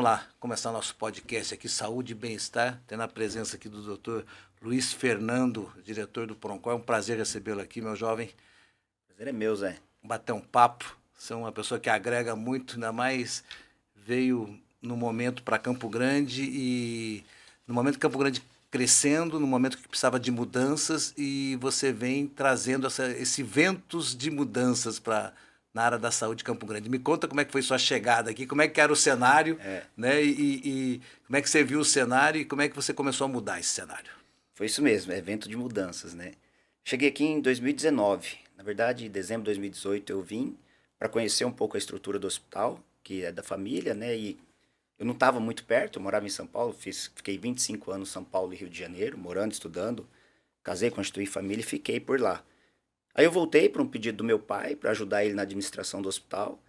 lá começar nosso podcast aqui, Saúde e Bem-Estar, tendo a presença aqui do Dr. Luiz Fernando, diretor do Proncor. É um prazer recebê-lo aqui, meu jovem. Prazer é meu, Zé. Bater um papo. Você é uma pessoa que agrega muito, ainda mais veio no momento para Campo Grande e no momento que Campo Grande crescendo, no momento que precisava de mudanças e você vem trazendo esse ventos de mudanças para na área da saúde de Campo Grande. Me conta como é que foi sua chegada aqui, como é que era o cenário, né? E como é que você viu o cenário e como é que você começou a mudar esse cenário? Foi isso mesmo, é evento de mudanças, né? Cheguei aqui em 2019. Na verdade, em dezembro de 2018 eu vim para conhecer um pouco a estrutura do hospital, que é da família, né? E eu não estava muito perto, eu morava em São Paulo, fiquei 25 anos em São Paulo e Rio de Janeiro, morando, estudando. Casei, constituí família e fiquei por lá. Aí eu voltei para um pedido do meu pai, para ajudar ele na administração do hospital.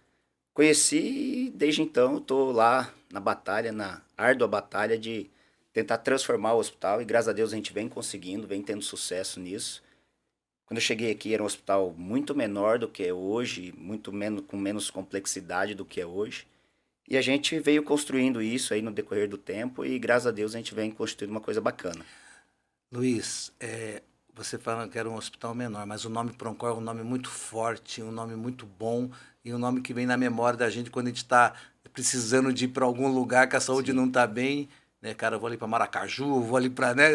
Conheci e desde então estou lá na batalha, na árdua batalha de tentar transformar o hospital e graças a Deus a gente vem conseguindo, vem tendo sucesso nisso. Quando eu cheguei aqui era um hospital muito menor do que é hoje, muito menos, com menos complexidade do que é hoje. E a gente veio construindo isso aí no decorrer do tempo e graças a Deus a gente vem construindo uma coisa bacana. Luiz, você fala que era um hospital menor, mas o nome Proncor é um nome muito forte, um nome muito bom e um nome que vem na memória da gente quando a gente está precisando de ir para algum lugar que a saúde Sim, não está bem, né, cara, eu vou ali para Maracaju, vou ali para, né,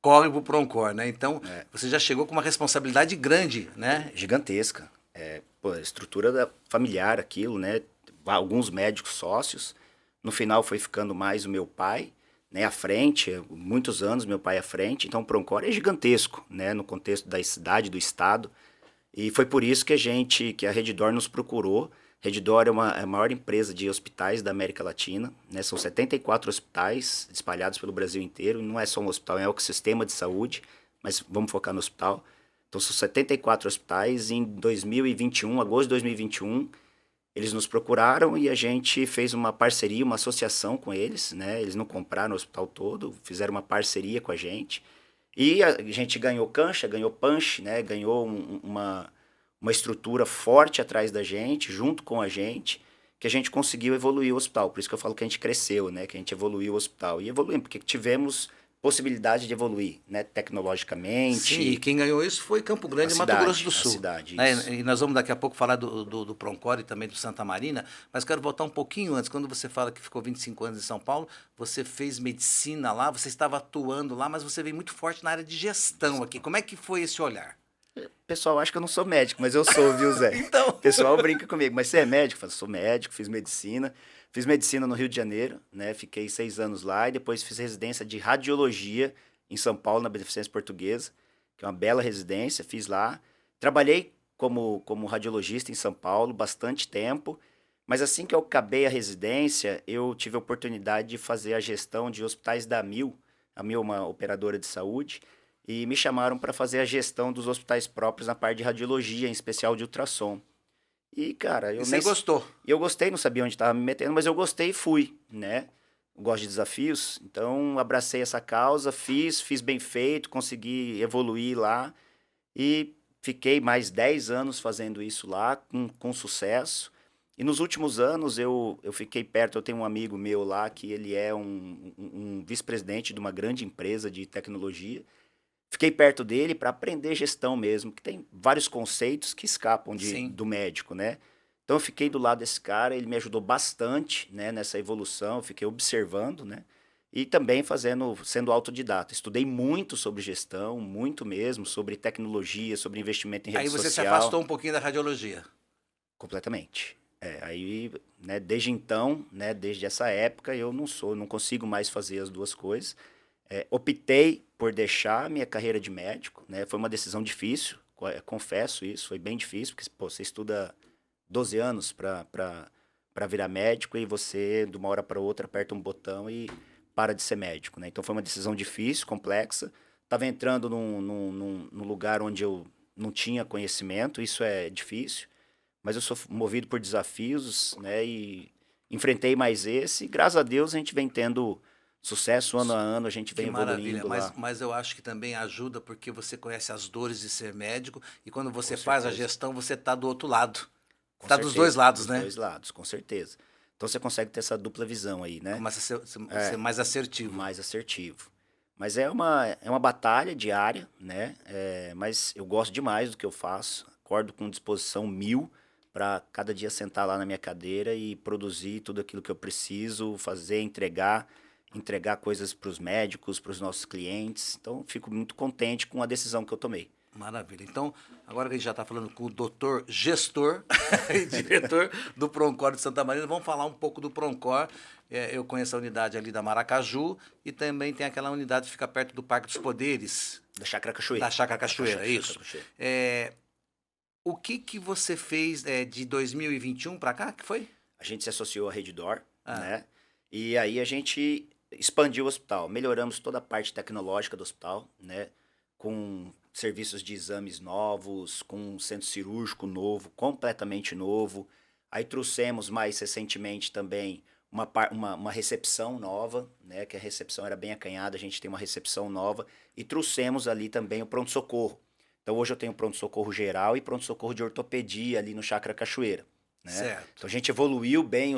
corre pro Proncor, né? Então, é você já chegou com uma responsabilidade grande, né? gigantesca. É, pô, a estrutura familiar, aquilo, né? Alguns médicos sócios. No final foi ficando mais o meu pai, né, à frente, muitos anos meu pai à frente. Então o Proncor é gigantesco, né, no contexto da cidade, do estado. E foi por isso que a Reddor nos procurou. Reddor é a maior empresa de hospitais da América Latina, né? São 74 hospitais espalhados pelo Brasil inteiro. Não é só um hospital, é um ecossistema de saúde, mas vamos focar no hospital. Então são 74 hospitais. Em 2021, agosto de 2021, eles nos procuraram e a gente fez uma parceria, uma associação com eles, né? Eles não compraram o hospital todo, fizeram uma parceria com a gente. E a gente ganhou cancha, ganhou punch, né? Ganhou uma estrutura forte atrás da gente, junto com a gente, que a gente conseguiu evoluir o hospital. Por isso que eu falo que a gente cresceu, né? Que a gente evoluiu o hospital. E evoluímos, porque tivemos possibilidade de evoluir, né? Sim, e Tecnologicamente, quem ganhou isso foi Campo Grande e Mato Grosso do a Sul. cidade, Né? isso. E nós vamos daqui a pouco falar do Proncor e também do Santa Marina, mas quero voltar um pouquinho antes. Quando você fala que ficou 25 anos em São Paulo, você fez medicina lá, você estava atuando lá, mas você veio muito forte na área de gestão aqui. Como é que foi esse olhar? O pessoal acha que eu não sou médico, mas eu sou, viu, Zé? Então, O pessoal brinca comigo, mas você é médico? Eu falo, sou médico, fiz medicina. Fiz medicina no Rio de Janeiro, né? Fiquei 6 anos lá e depois fiz residência de radiologia em São Paulo, na Beneficência Portuguesa, que é uma bela residência, fiz lá. Trabalhei como radiologista em São Paulo bastante tempo, mas assim que eu acabei a residência, eu tive a oportunidade de fazer a gestão de hospitais da Mil, a Mil é uma operadora de saúde, e me chamaram para fazer a gestão dos hospitais próprios na parte de radiologia, em especial de ultrassom. E, cara, e você gostou? eu gostei, não sabia onde estava me metendo, mas eu gostei e fui, né? Eu gosto de desafios, então abracei essa causa, fiz bem feito, consegui evoluir lá e fiquei mais 10 anos fazendo isso lá com sucesso. E nos últimos anos eu fiquei perto, eu tenho um amigo meu lá que ele é um vice-presidente de uma grande empresa de tecnologia. Fiquei perto dele para aprender gestão mesmo, que tem vários conceitos que escapam Sim. do médico, né? Então eu fiquei do lado desse cara, ele me ajudou bastante, né, nessa evolução, eu fiquei observando, né? E também sendo autodidata. Estudei muito sobre gestão, muito mesmo, sobre tecnologia, sobre investimento em Aí rede você se social, afastou um pouquinho da radiologia. completamente. Aí, né, desde então, né, desde essa época, não consigo mais fazer as duas coisas. Optei por deixar minha carreira de médico, né? Foi uma decisão difícil, confesso isso, foi bem difícil, porque pô, você estuda 12 anos para virar médico e você, de uma hora para outra, aperta um botão e para de ser médico, né? Então foi uma decisão difícil, complexa. Estava entrando num lugar onde eu não tinha conhecimento, isso é difícil, mas eu sou movido por desafios, né? E enfrentei mais esse, e graças a Deus a gente vem tendo sucesso ano a ano, a gente Que vem maravilha, evoluindo lá, mas eu acho que também ajuda porque você conhece as dores de ser médico e quando com você faz a certeza. gestão, você está do outro lado. Com Está dos dois certeza, lados, dos né? dois lados, com certeza. Então você consegue ter essa dupla visão aí, né? Começa a ser mais assertivo. Mais assertivo. Mas é uma batalha diária, né? Mas eu gosto demais do que eu faço. Acordo com disposição 1000 para cada dia sentar lá na minha cadeira e produzir tudo aquilo que eu preciso, fazer, entregar coisas para os médicos, para os nossos clientes. Então, fico muito contente com a decisão que eu tomei. Maravilha. Então, agora que a gente já está falando com o doutor gestor e diretor do Proncor de Santa Maria, vamos falar um pouco do Proncor. Eu conheço a unidade ali da Maracaju e também tem aquela unidade que fica perto do Parque dos Poderes. Da Chácara Cachoeira. Da Chácara Cachoeira, isso. Cachoeira. O que você fez de 2021 para cá, que foi? A gente se associou à Redditor, né? E aí a gente expandiu o hospital, melhoramos toda a parte tecnológica do hospital, né? Com serviços de exames novos, com um centro cirúrgico novo, completamente novo. Aí trouxemos mais recentemente também uma recepção nova, né? Que a recepção era bem acanhada, a gente tem uma recepção nova. E trouxemos ali também o pronto-socorro. Então hoje eu tenho pronto-socorro geral e pronto-socorro de ortopedia ali no Chácara Cachoeira. Né? Certo. Então a gente evoluiu bem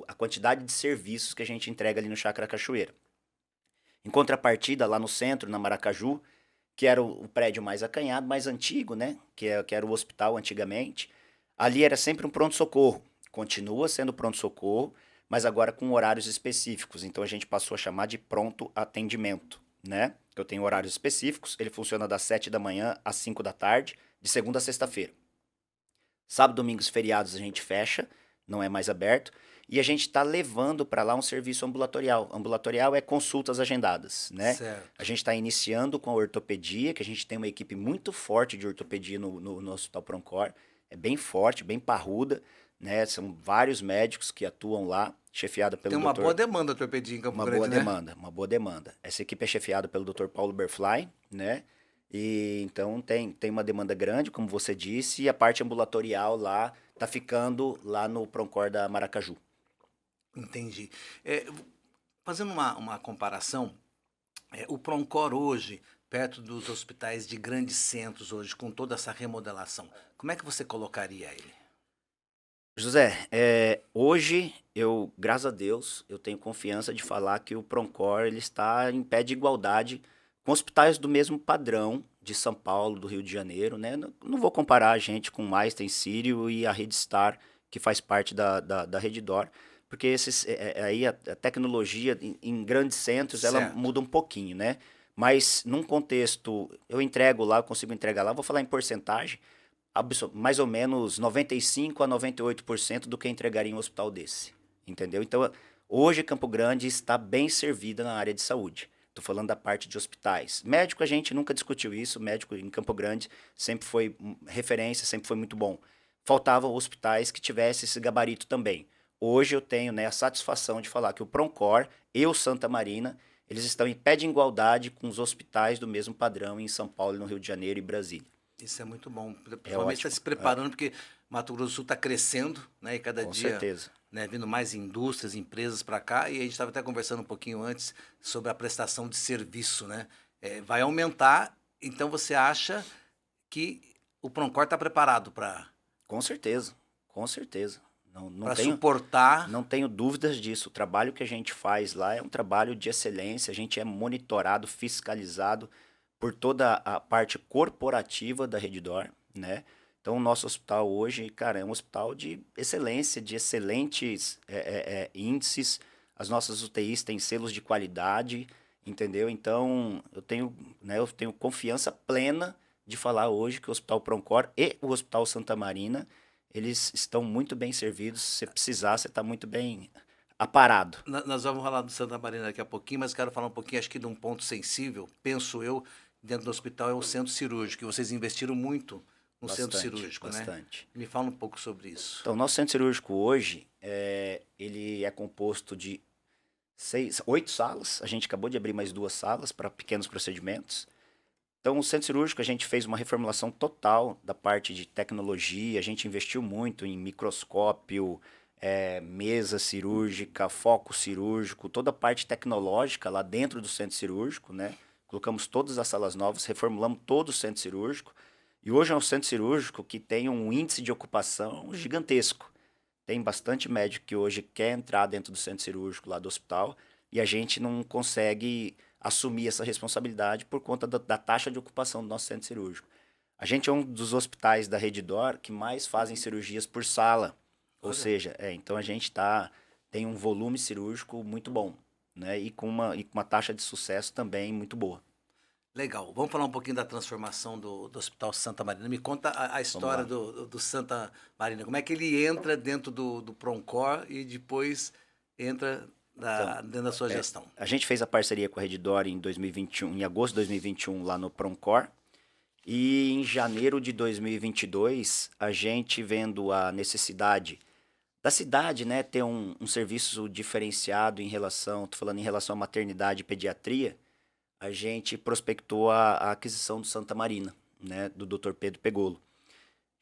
a quantidade de serviços que a gente entrega ali no Chácara Cachoeira. Em contrapartida, lá no centro, na Maracaju, que era o prédio mais acanhado, mais antigo, né? Que era o hospital antigamente, ali era sempre um pronto-socorro. Continua sendo pronto-socorro, mas agora com horários específicos. Então a gente passou a chamar de pronto atendimento, né? Eu tenho horários específicos, ele funciona das 7 da manhã às 5 da tarde, de segunda a sexta-feira. Sábado, domingos e feriados a gente fecha, não é mais aberto. E a gente está levando para lá um serviço ambulatorial. Ambulatorial é consultas agendadas, né? Certo. A gente está iniciando com a ortopedia, que a gente tem uma equipe muito forte de ortopedia no Hospital Proncor. É bem forte, bem parruda, né? São vários médicos que atuam lá, chefiada pelo Tem uma Dr. boa demanda de ortopedia em Campo Uma Grande, boa né? demanda, uma boa demanda. Essa equipe é chefiada pelo Dr. Paulo Berfly, né? E então tem uma demanda grande, como você disse, e a parte ambulatorial lá tá ficando lá no Proncor da Maracaju. Entendi. Fazendo uma comparação, o Proncor hoje, perto dos hospitais de grandes centros hoje, com toda essa remodelação, como é que você colocaria ele? José, hoje graças a Deus, eu tenho confiança de falar que o Proncor ele está em pé de igualdade com hospitais do mesmo padrão de São Paulo, do Rio de Janeiro, né? Não vou comparar a gente com o Maisten Sírio e a Redstar, que faz parte da Redditor, porque aí a tecnologia em grandes centros ela Certo. muda um pouquinho, né? Mas num contexto, eu entrego lá, eu consigo entregar lá, vou falar em porcentagem, mais ou menos 95 a 98% do que entregaria em um hospital desse, entendeu? Então, hoje Campo Grande está bem servida na área de saúde. Estou falando da parte de hospitais. Médico, a gente nunca discutiu isso. Médico em Campo Grande sempre foi referência, sempre foi muito bom. Faltavam hospitais que tivessem esse gabarito também. Hoje eu tenho, né, a satisfação de falar que o Proncor e o Santa Marina, eles estão em pé de igualdade com os hospitais do mesmo padrão em São Paulo, no Rio de Janeiro e Brasília. Isso é muito bom. É Principalmente está ótimo. se preparando, porque Mato Grosso do Sul está crescendo, né? E cada Com dia, certeza. né, vindo mais indústrias, empresas para cá. E a gente estava até conversando um pouquinho antes sobre a prestação de serviço, né? Vai aumentar, então você acha que o Proncor está preparado para Com certeza, com certeza. Não suportar? não tenho dúvidas disso. O trabalho que a gente faz lá é um trabalho de excelência. A gente é monitorado, fiscalizado por toda a parte corporativa da Redditor, né? Então, o nosso hospital hoje, cara, é um hospital de excelência, de excelentes índices. As nossas UTIs têm selos de qualidade, entendeu? Então, eu tenho confiança plena de falar hoje que o Hospital Proncor e o Hospital Santa Marina, eles estão muito bem servidos. Se precisar, você está muito bem aparado. Nós vamos falar do Santa Marina daqui a pouquinho, mas quero falar um pouquinho, acho que de um ponto sensível, penso eu, dentro do hospital, é o centro cirúrgico, que vocês investiram muito no centro cirúrgico, bastante. né? Me fala um pouco sobre isso. Então, o nosso centro cirúrgico hoje, ele é composto de 8 salas. A gente acabou de abrir mais 2 salas para pequenos procedimentos. Então, o centro cirúrgico, a gente fez uma reformulação total da parte de tecnologia. A gente investiu muito em microscópio, mesa cirúrgica, foco cirúrgico, toda a parte tecnológica lá dentro do centro cirúrgico, né? Colocamos todas as salas novas, reformulamos todo o centro cirúrgico. E hoje é um centro cirúrgico que tem um índice de ocupação gigantesco. tem bastante médico que hoje quer entrar dentro do centro cirúrgico lá do hospital e a gente não consegue assumir essa responsabilidade por conta da taxa de ocupação do nosso centro cirúrgico. A gente é um dos hospitais da Redditor que mais fazem cirurgias por sala. Ou Olha, seja, então a gente tem um volume cirúrgico muito bom, né? E com uma taxa de sucesso também muito boa. legal. Vamos falar um pouquinho da transformação do Hospital Santa Marina. Me conta a Vamos história lá. do Santa Marina. Como é que ele entra dentro do Proncor e depois entra Então, dentro da sua gestão? a gente fez a parceria com a Redditor em 2021, em agosto de 2021, lá no Proncor. E em janeiro de 2022, a gente vendo a necessidade da cidade, né, ter um serviço diferenciado tô falando em relação à maternidade e pediatria, a gente prospectou a aquisição do Santa Marina, né, do Dr. Pedro Pegolo.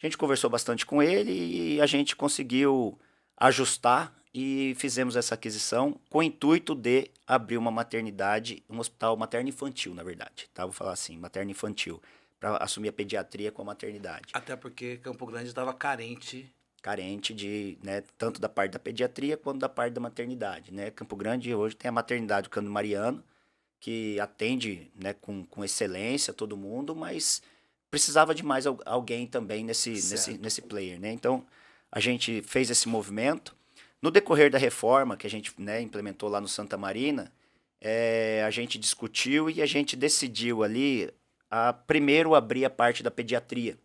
A gente conversou bastante com ele e a gente conseguiu ajustar e fizemos essa aquisição com o intuito de abrir uma maternidade, um hospital materno-infantil, na verdade, tá? Vou falar assim, materno-infantil, para assumir a pediatria com a maternidade. Até porque Campo Grande estava carente. Carente de, né, tanto da parte da pediatria quanto da parte da maternidade, né? Campo Grande hoje tem a maternidade do Cano Mariano, que atende, né, com excelência todo mundo, mas precisava de mais alguém também Certo. nesse player, né? Então, a gente fez esse movimento. No decorrer da reforma que a gente, né, implementou lá no Santa Marina, a gente discutiu e a gente decidiu ali primeiro abrir a parte da pediatria.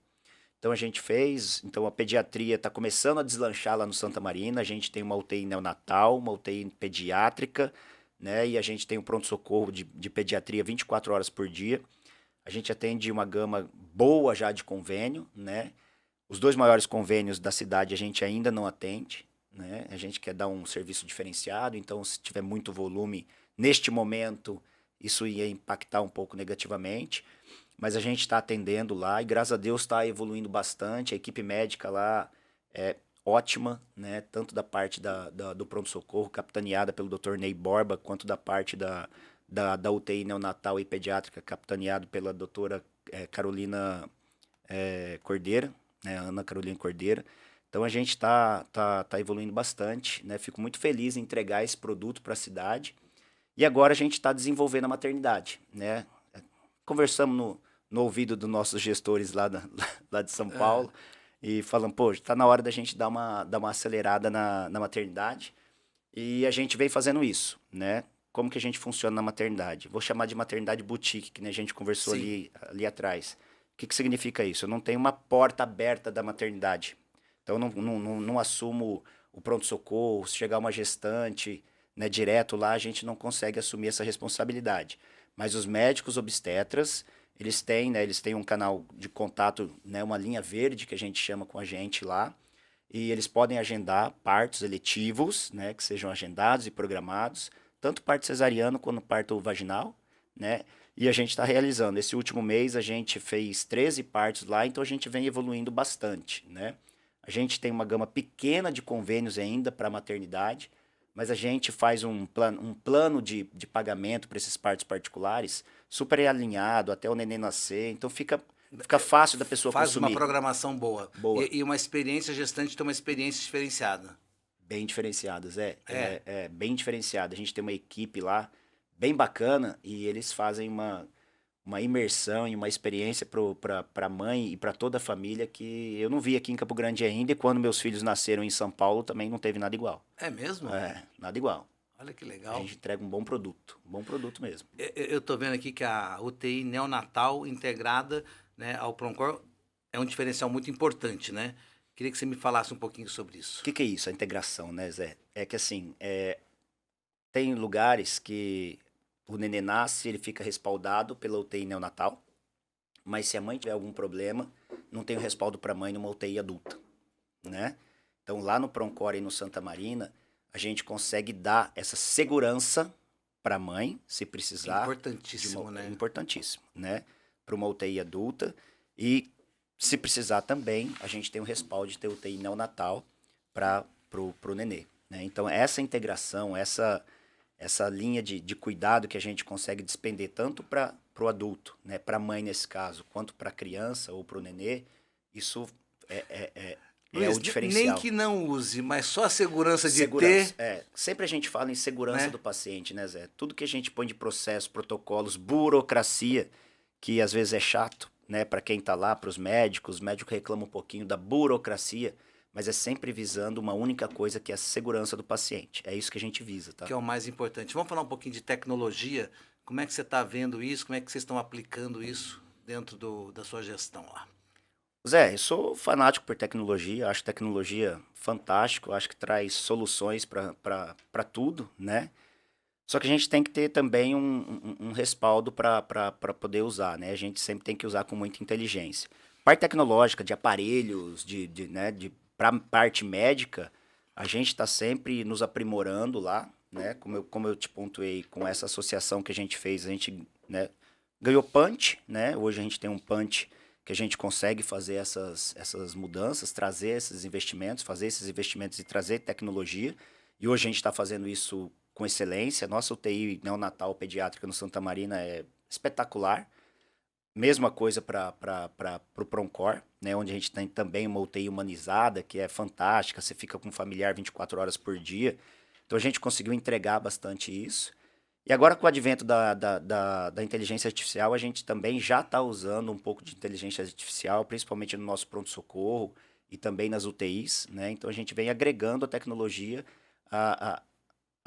Então a gente fez, então a pediatria está começando a deslanchar lá no Santa Marina, a gente tem uma UTI neonatal, uma UTI pediátrica, né? E a gente tem um pronto-socorro de pediatria 24 horas por dia. A gente atende uma gama boa já de convênio, né? Os dois maiores convênios da cidade a gente ainda não atende, né? A gente quer dar um serviço diferenciado, então se tiver muito volume neste momento, isso ia impactar um pouco negativamente, mas a gente está atendendo lá e graças a Deus está evoluindo bastante. A equipe médica lá é ótima, né? Tanto da parte do pronto-socorro, capitaneada pelo Dr. Ney Borba, quanto da parte da UTI neonatal e pediátrica, capitaneado pela doutora Carolina Cordeira, né? Ana Carolina Cordeira. Então a gente tá evoluindo bastante, né? Fico muito feliz em entregar esse produto para a cidade. E agora a gente está desenvolvendo a maternidade, né? Conversamos no ouvido dos nossos gestores lá de São É, Paulo e falamos, pô, está na hora da gente dar uma acelerada na maternidade. E a gente vem fazendo isso, né? Como que a gente funciona na maternidade? Vou chamar de maternidade boutique, que né, a gente conversou sim. ali atrás. O que significa isso? Eu não tenho uma porta aberta da maternidade. Então, eu não assumo o pronto-socorro, se chegar uma gestante, né, direto lá, a gente não consegue assumir essa responsabilidade. Mas os médicos obstetras, eles têm um canal de contato, né, uma linha verde que a gente chama com a gente lá, e eles podem agendar partos eletivos, né, que sejam agendados e programados, tanto parto cesariano quanto parto vaginal, né? E a gente está realizando. Esse último mês a gente fez 13 partos lá, então a gente vem evoluindo bastante, né? A gente tem uma gama pequena de convênios ainda para a maternidade, mas a gente faz um plano de pagamento para esses partos particulares super alinhado até o neném nascer, então fica fácil da pessoa Faz uma consumir. programação boa. Boa. E uma experiência, gestante tem uma experiência diferenciada. Bem diferenciadas, é, É. é, é bem diferenciada. A gente tem uma equipe lá bem bacana e eles fazem uma imersão e uma experiência para a mãe e para toda a família que eu não vi aqui em Campo Grande ainda e quando meus filhos nasceram em São Paulo também não teve nada igual. É mesmo? É, nada igual. Olha que A legal. gente entrega um bom produto mesmo. Eu estou vendo aqui que a UTI neonatal integrada, né, ao Proncor é um diferencial muito importante, né? Queria que você me falasse um pouquinho sobre O isso. que é isso, a integração, né, Zé? É que assim, tem lugares que o nenê nasce, ele fica respaldado pela UTI neonatal, mas se a mãe tiver algum problema, não tem o respaldo para a mãe numa UTI adulta, né? Então lá no Proncor e no Santa Marina, a gente consegue dar essa segurança para a mãe, se precisar Importantíssimo, é né? importantíssimo, né? Para uma UTI adulta e se precisar também, a gente tem o respaldo de ter UTI neonatal para pro nenê, né? Então essa integração, essa linha de cuidado que a gente consegue despender tanto para o adulto, né, para a mãe nesse caso, quanto para a criança ou para o nenê, isso é É o Luiz, nem diferencial. que não use, mas só a segurança de Segurança. ter, Sempre a gente fala em segurança né? do paciente, né, Zé? Tudo que a gente põe de processo, protocolos, burocracia, que às vezes é chato, né, para quem tá lá, para os médicos reclamam um pouquinho da burocracia, mas é sempre visando uma única coisa, que é a segurança do paciente. É isso que a gente visa, tá? Que é o mais importante. Vamos falar um pouquinho de tecnologia. Como é que você está vendo isso? Como é que vocês estão aplicando isso dentro da sua gestão lá? Zé, eu sou fanático por tecnologia, acho tecnologia fantástico, acho que traz soluções para tudo, né? Só que a gente tem que ter também um respaldo para poder usar, né? A gente sempre tem que usar com muita inteligência. Parte tecnológica, de aparelhos, para parte médica, a gente está sempre nos aprimorando lá, né? Como eu te pontuei, com essa associação que a gente fez, a gente, né, ganhou punch, né? Hoje a gente tem um punch que a gente consegue fazer essas mudanças, trazer esses investimentos, fazer esses investimentos e trazer tecnologia. E hoje a gente está fazendo isso com excelência. Nossa UTI neonatal pediátrica no Santa Marina é espetacular. Mesma coisa para o Proncor, né, onde a gente tem também uma UTI humanizada, que é fantástica, você fica com um familiar 24 horas por dia. Então a gente conseguiu entregar bastante isso. E agora, com o advento da inteligência artificial, a gente também já está usando um pouco de inteligência artificial, principalmente no nosso pronto-socorro e também nas UTIs, né? Então a gente vem agregando a tecnologia a, a,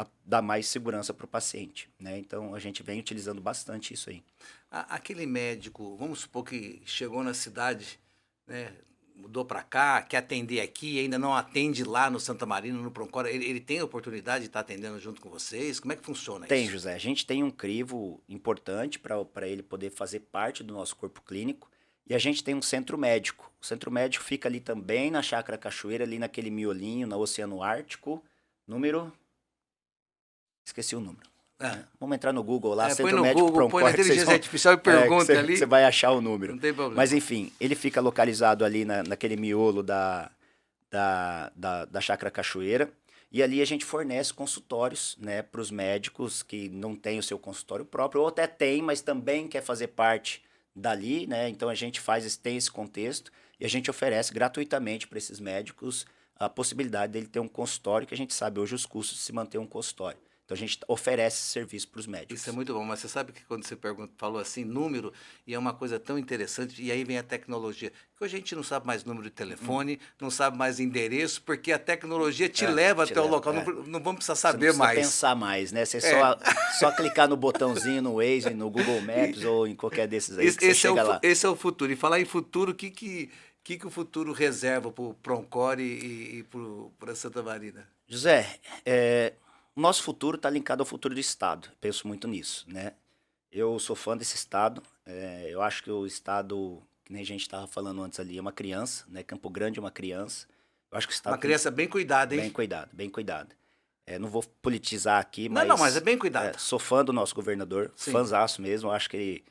a dar mais segurança para o paciente, né? Então a gente vem utilizando bastante isso aí. Aquele médico, vamos supor que chegou na cidade, né, mudou para cá, quer atender aqui, ainda não atende lá no Santa Marina, no Proncor, ele tem a oportunidade de estar atendendo junto com vocês? Como é que funciona Tem, isso? José. A gente tem um crivo importante para ele poder fazer parte do nosso corpo clínico. E a gente tem um centro médico. O centro médico fica ali também na Chácara Cachoeira, ali naquele miolinho, no Oceano Ártico. Número. Esqueci o número. Ah, Né? Vamos entrar no Google lá, põe Centro no Médico Google, põe na Proncor, que vocês inteligência vão. artificial e Que pergunta você ali, vai achar o número. não tem Mas problema. enfim, ele fica localizado ali naquele miolo da Chácara Cachoeira. E ali a gente fornece consultórios, né, para os médicos que não têm o seu consultório próprio, ou até tem, mas também quer fazer parte dali, né? Então a gente tem esse contexto e a gente oferece gratuitamente para esses médicos a possibilidade dele ter um consultório, que a gente sabe hoje os custos de se manter um consultório. Então a gente oferece esse serviço para os Isso é médicos. muito bom, mas você sabe que quando você falou assim, número, e é uma coisa tão interessante, e aí vem a tecnologia, que hoje a gente não sabe mais número de telefone, não sabe mais endereço, porque a tecnologia te leva Te até o leva, local, não, não vamos precisar Você não saber precisa mais. pensar mais, né? Você É, só clicar no botãozinho no Waze, no Google Maps ou em qualquer desses aí que você chega lá. esse é o futuro. E falar em futuro, o que o futuro reserva para o Proncor e para Santa Marina? José, o nosso futuro está linkado ao futuro do Estado. Penso muito nisso, né? Eu sou fã desse Estado. Eu acho que o Estado, que nem a gente estava falando antes ali, é uma criança, né? Campo Grande é uma criança. Eu acho que o Uma Estado tem que criança ser bem cuidada, hein? bem cuidado, bem cuidado. Não vou politizar aqui, Não, não, mas é mas bem cuidado. sou fã do nosso governador, Sim. fãzaço mesmo. Eu acho que ele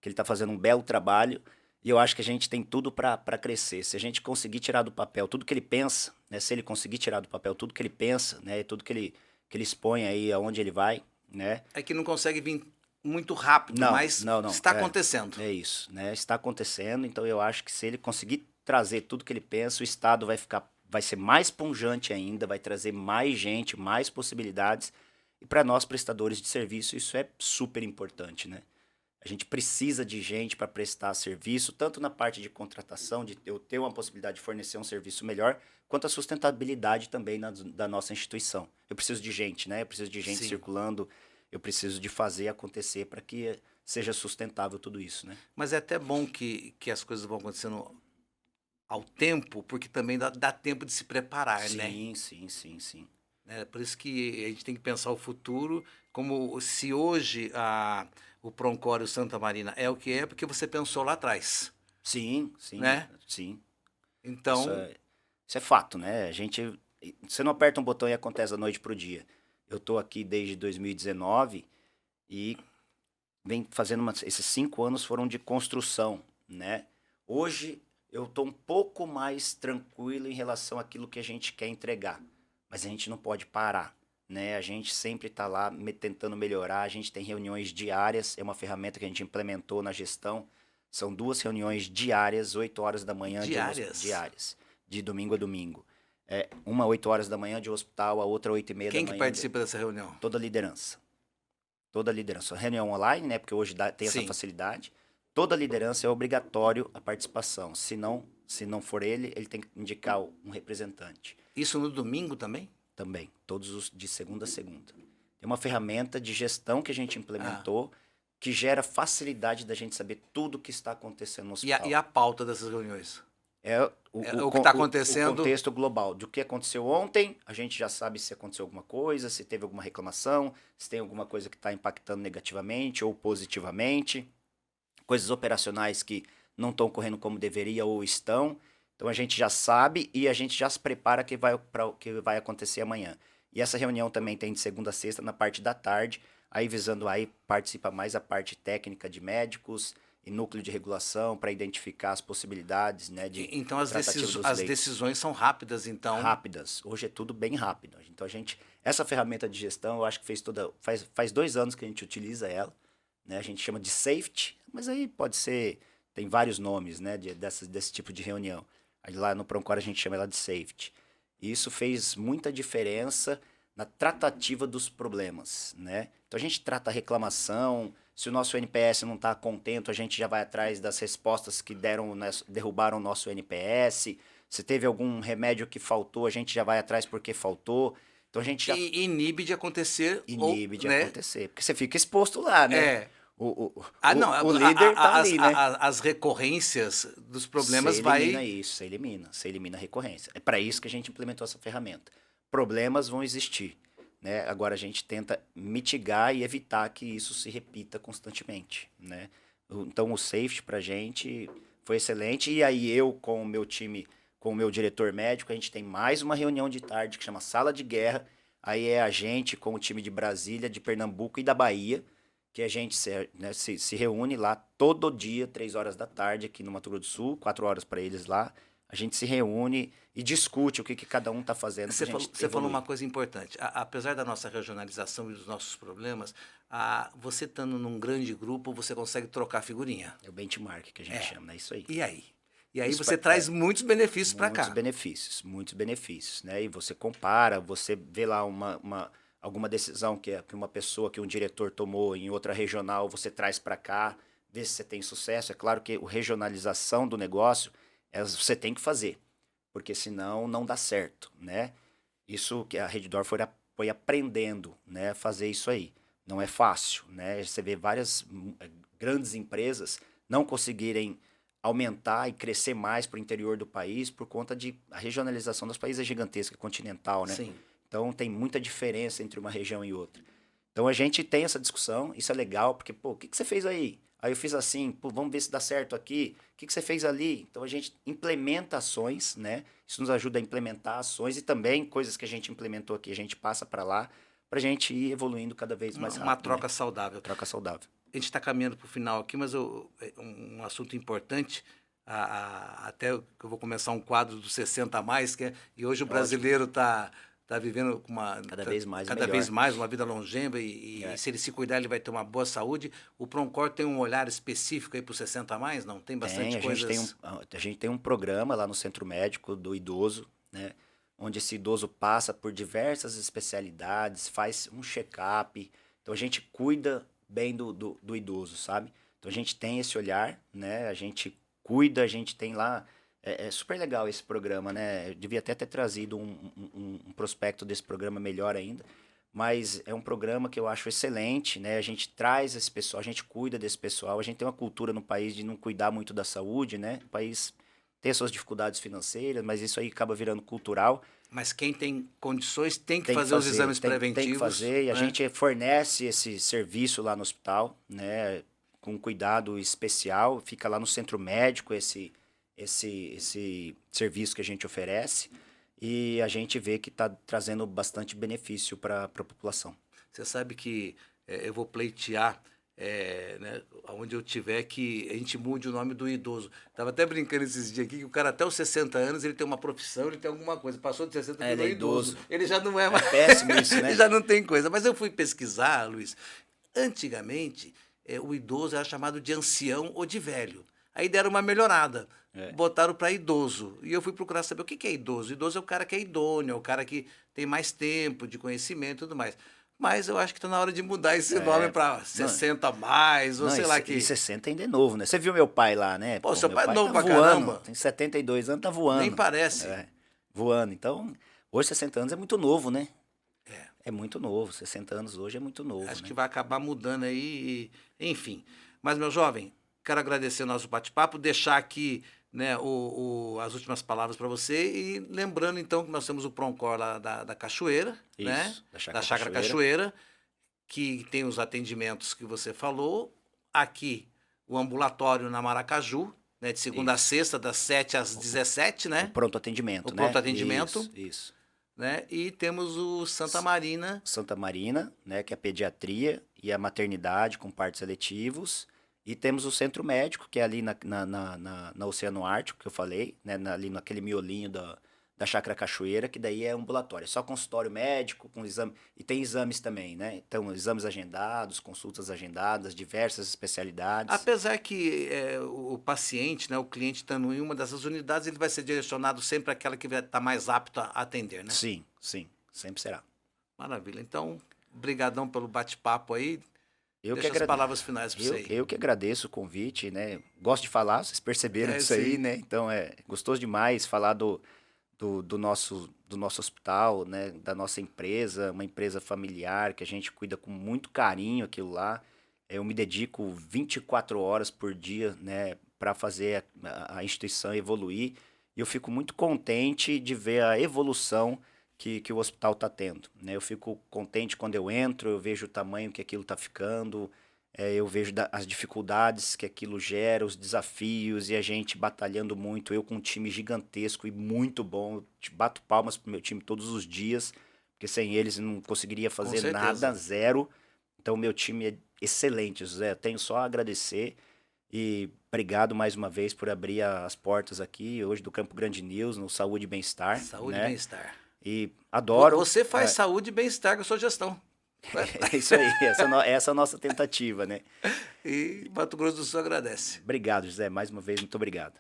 está fazendo um belo trabalho e eu acho que a gente tem tudo para crescer. Se a gente conseguir tirar do papel tudo que ele pensa, né? Se ele conseguir tirar do papel tudo que ele pensa, né? Tudo que ele expõe aí aonde ele vai, né? É que não consegue vir muito rápido, Não, mas não. está acontecendo. É isso, né? Está acontecendo, então eu acho que se ele conseguir trazer tudo que ele pensa, o Estado vai ser mais pujante ainda, vai trazer mais gente, mais possibilidades. E para nós, prestadores de serviço, isso é super importante, né? A gente precisa de gente para prestar serviço, tanto na parte de contratação, de eu ter uma possibilidade de fornecer um serviço melhor, quanto a sustentabilidade também da nossa instituição. Eu preciso de gente, né? Eu preciso de gente Sim. circulando, eu preciso de fazer acontecer para que seja sustentável tudo isso, né? Mas é até bom que as coisas vão acontecendo ao tempo, porque também dá tempo de se preparar, né? Sim. Por isso que a gente tem que pensar o futuro, como se hoje o Proncor e o Santa Marina é o que é, porque você pensou lá atrás, Sim. né? Sim. Isso Então, é, isso é fato, né? Você não aperta um botão e acontece da noite pro dia. Eu tô aqui desde 2019 e vem fazendo esses 5 anos foram de construção, né? Hoje eu tô um pouco mais tranquilo em relação àquilo que a gente quer entregar, mas a gente não pode parar, né? A gente sempre tá lá tentando melhorar, a gente tem reuniões diárias, é uma ferramenta que a gente implementou na gestão, são 2 reuniões diárias, 8 horas da manhã, diárias. de domingo a domingo. Uma 8 horas da manhã de hospital, a outra 8h30 da Quem manhã. que participa dessa reunião? Toda a liderança. Toda a liderança. Reunião online, né? Porque hoje tem essa Sim. facilidade. Toda a liderança é obrigatório a participação. Se não for ele tem que indicar um representante. Isso no domingo também? Também. Todos os de segunda a segunda. Tem uma ferramenta de gestão que a gente implementou que gera facilidade da gente saber tudo o que está acontecendo no hospital. E a pauta dessas reuniões? O que está acontecendo. O contexto global. Do que aconteceu ontem, a gente já sabe se aconteceu alguma coisa, se teve alguma reclamação, se tem alguma coisa que está impactando negativamente ou positivamente. Coisas operacionais que não estão correndo como deveria ou estão. Então a gente já sabe e a gente já se prepara para o que vai acontecer amanhã. E essa reunião também tem de segunda a sexta na parte da tarde, aí visando aí participa mais a parte técnica de médicos e núcleo de regulação para identificar as possibilidades, né, de Então as decisões são rápidas, então. Rápidas. Hoje é tudo bem rápido. Então essa ferramenta de gestão, eu acho que faz 2 anos que a gente utiliza ela, né? A gente chama de safety, mas aí pode ser, tem vários nomes, né, desse tipo de reunião. Aí lá no Proncor a gente chama ela de safety. E isso fez muita diferença na tratativa dos problemas, né? Então a gente trata a reclamação, se o nosso NPS não está contento, a gente já vai atrás das respostas que derrubaram o nosso NPS. Se teve algum remédio que faltou, a gente já vai atrás porque faltou. Então a gente já inibe de acontecer. Acontecer, porque você fica exposto lá, né? O líder está ali, né? As recorrências dos problemas Você elimina a recorrência. É para isso que a gente implementou essa ferramenta. Problemas vão existir, né? Agora a gente tenta mitigar e evitar que isso se repita constantemente, né? Então o safety para a gente foi excelente. E aí eu com o meu time, com o meu diretor médico, a gente tem mais uma reunião de tarde que chama Sala de Guerra. Aí é a gente com o time de Brasília, de Pernambuco e da Bahia, que a gente se reúne lá todo dia, 3 horas da tarde, aqui no Mato Grosso do Sul, 4 horas para eles lá. A gente se reúne e discute o que cada um está fazendo. Você falou uma coisa importante. Apesar da nossa regionalização e dos nossos problemas, você estando num grande grupo, você consegue trocar figurinha. É o benchmark que a gente chama, é isso aí. E aí? E aí você traz muitos benefícios para cá. Muitos benefícios, né? E você compara, você vê lá alguma decisão que uma pessoa, que um diretor tomou em outra regional, você traz para cá, vê se você tem sucesso. É claro que a regionalização do negócio, você tem que fazer, porque senão não dá certo, né? Isso que a Redditor foi aprendendo, né, a fazer isso aí. Não é fácil, né? Você vê várias grandes empresas não conseguirem aumentar e crescer mais para o interior do país por conta a regionalização dos países é gigantesca, continental, né? Sim. Então tem muita diferença entre uma região e outra. Então a gente tem essa discussão, isso é legal, porque, o que você fez aí? Aí eu fiz assim, vamos ver se dá certo aqui. O que você fez ali? Então a gente implementa ações, né? Isso nos ajuda a implementar ações e também coisas que a gente implementou aqui, a gente passa para lá, para a gente ir evoluindo cada vez mais rápido. Uma troca saudável. Troca saudável. A gente está caminhando para o final aqui, mas um assunto importante, até que eu vou começar um quadro dos 60 a mais, e hoje o brasileiro está vivendo cada vez mais uma vida longeva e se ele se cuidar ele vai ter uma boa saúde. O Proncor tem um olhar específico aí para os 60 a mais? Não? Tem bastante coisas? A gente tem um programa lá no Centro Médico do Idoso, né? Onde esse idoso passa por diversas especialidades, faz um check-up. Então a gente cuida bem do idoso, sabe? Então a gente tem esse olhar, né? A gente cuida, a gente tem lá... É super legal esse programa, né? Eu devia até ter trazido um prospecto desse programa melhor ainda, mas é um programa que eu acho excelente, né? A gente traz esse pessoal, a gente cuida desse pessoal, a gente tem uma cultura no país de não cuidar muito da saúde, né? O país tem as suas dificuldades financeiras, mas isso aí acaba virando cultural. Mas quem tem condições tem que fazer os exames preventivos. Tem que fazer, e a gente fornece esse serviço lá no hospital, né? Com cuidado especial, fica lá no centro médico esse serviço que a gente oferece e a gente vê que está trazendo bastante benefício para a população. Você sabe que eu vou pleitear, né, onde eu tiver, que a gente mude o nome do idoso. Estava até brincando esses dias aqui que o cara até os 60 anos ele tem uma profissão, ele tem alguma coisa. Passou de 60 ele virou idoso. Ele já não é mais... É péssimo isso, né? Ele já não tem coisa. Mas eu fui pesquisar, Luiz. Antigamente, o idoso era chamado de ancião ou de velho. Aí deram uma melhorada. botaram para idoso. E eu fui procurar saber o que que é idoso. Idoso é o cara que é idôneo, é o cara que tem mais tempo de conhecimento e tudo mais. Mas eu acho que está na hora de mudar esse nome para 60 a mais, ou Não, sei lá que. e 60 ainda é novo, né? Você viu meu pai lá, né? Pô, seu meu pai é pai novo tá pra voando, caramba. tem 72 anos, tá voando. Nem parece. Voando. Então, hoje 60 anos é muito novo, né? É muito novo. 60 anos hoje é muito novo, Acho né? que vai acabar mudando aí, enfim. Mas, meu jovem, quero agradecer o nosso bate-papo, deixar aqui, né, as últimas palavras para você e lembrando então que nós temos o Proncor lá da Cachoeira, né? Isso, da Da Chácara Chácara Cachoeira, que tem os atendimentos que você falou. Aqui, o ambulatório na Maracaju, né, de segunda a sexta, das 7 às 17, O né? pronto atendimento, O né? pronto atendimento, Isso. né? E temos o Santa Marina. Santa Marina, né, que é a pediatria e a maternidade com partos seletivos. E temos o centro médico, que é ali na Oceano Ártico, que eu falei, né, ali naquele miolinho da Chácara Cachoeira, que daí é ambulatório. É só consultório médico, com exame. E tem exames também, né? Então, exames agendados, consultas agendadas, diversas especialidades. Apesar que o paciente, né, o cliente estando em uma dessas unidades, ele vai ser direcionado sempre àquela que vai estar mais apto a atender, né? Sim, sempre será. Maravilha. Então, brigadão pelo bate-papo aí. Eu Deixa que as palavras finais para você aí. eu que agradeço o convite, né? Gosto de falar, vocês perceberam disso aí, Sim. né? Então é gostoso demais falar do nosso hospital, né? Da nossa empresa, uma empresa familiar que a gente cuida com muito carinho aquilo lá. Eu me dedico 24 horas por dia, né? Para fazer a instituição evoluir. E eu fico muito contente de ver a evolução que o hospital está tendo, né? Eu fico contente quando eu entro, eu vejo o tamanho que aquilo está ficando, eu vejo as dificuldades que aquilo gera, os desafios e a gente batalhando muito, eu com um time gigantesco e muito bom, eu bato palmas pro meu time todos os dias, porque sem eles eu não conseguiria fazer certeza. nada, zero. Então meu time é excelente, José, eu tenho só a agradecer e obrigado mais uma vez por abrir as portas aqui hoje do Campo Grande News, no Saúde e Bem-Estar. Saúde e né? bem-estar. E adoro. Você faz saúde e bem-estar com a sua gestão. É isso aí, essa é a nossa tentativa, né? E Mato Grosso do Sul agradece. Obrigado, José, mais uma vez, muito obrigado.